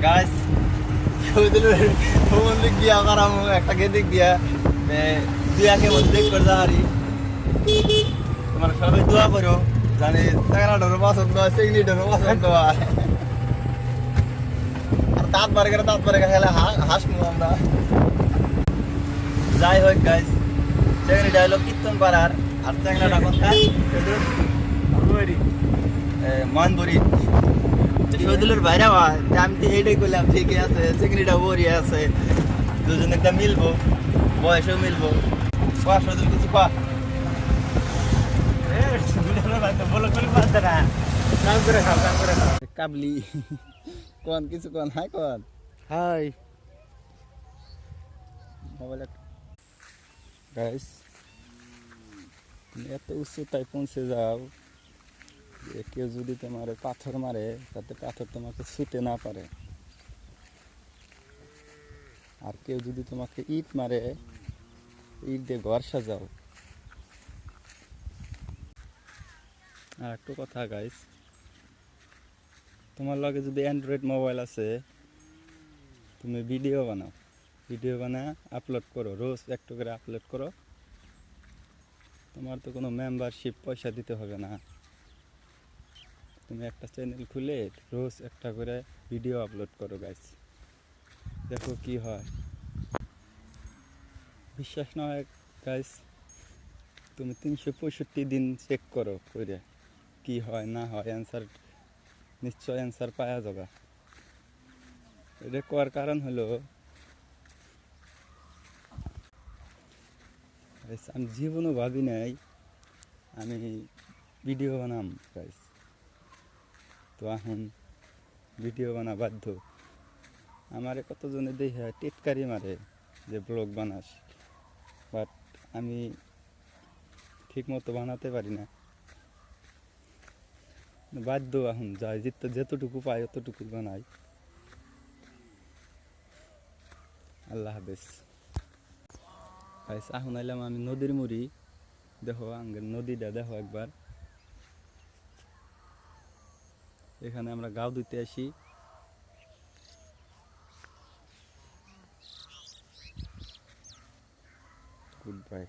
Guys গিয়া করাম একটা গেদিক দিয়া দিয়াকে মধ্যে দেখ করে যাহারি তোমার সবাই দোয়া করো জানি চাকরাটারও পছন্দ হয় চিংড়িটারও পছন্দ হয় আর দাঁত বারে খেলে হাসবো আমরা। যাই হোক গাইস চিংড়িটা হলো কীর্তন পাড়ার আর চ্যাংড়াটা কোথায় মনবুরি শহীদুলের বাইরে আমি তো এইটাই করলাম ঠিকই আছে চিংড়িটা বড়ি আছে দুজন একটা মিলবো বয়সও মিলবো শহীদুল কিছু পা কাবলি কোন কিছু কোন হাই কোন হাই মোবাইল গাইস এত উচ্চতায় পৌঁছে যাও যে কেউ যদি তোমার পাথর মারে তাতে পাথর তোমাকে ছুটে না পারে আর কেউ যদি তোমাকে ইট মারে ইট দিয়ে ঘর সাজাও। আর একটু কথা গাইস তোমার লগে যদি অ্যান্ড্রয়েড মোবাইল আছে তুমি ভিডিও বানা আপলোড করো রোজ একটু করে আপলোড করো তোমার তো কোনো মেম্বারশিপ পয়সা দিতে হবে না তুমি একটা চ্যানেল খুলে রোজ একটা করে ভিডিও আপলোড করো গাইস দেখো কি হয় বিশ্বাস না হয় গাইস তুমি 365 দিন চেক করো করে কি হয় না হয় অ্যান্সার নিশ্চয় অ্যান্সার পাওয়া যাবে। এটা করার কারণ হলো আমি জীবনও ভাবি নাই আমি ভিডিও বানাম গাইস তো এখন ভিডিও বানা বাধ্য আমারে কতজনে দেখে টিটকারি মারে যে ব্লগ বানাস বাট আমি ঠিক মতো বানাতে পারি না বাধ্য এখন যাই যেতটুকু পাই অতটুকু বানাই। আল্লাহ হাফেজ গাইস এখন আইলাম আমি নদীর মুড়ি দেখো আঙ্গের নদীটা দেখো একবার এখানে আমরা গাও দিতে আসি গুড বাই।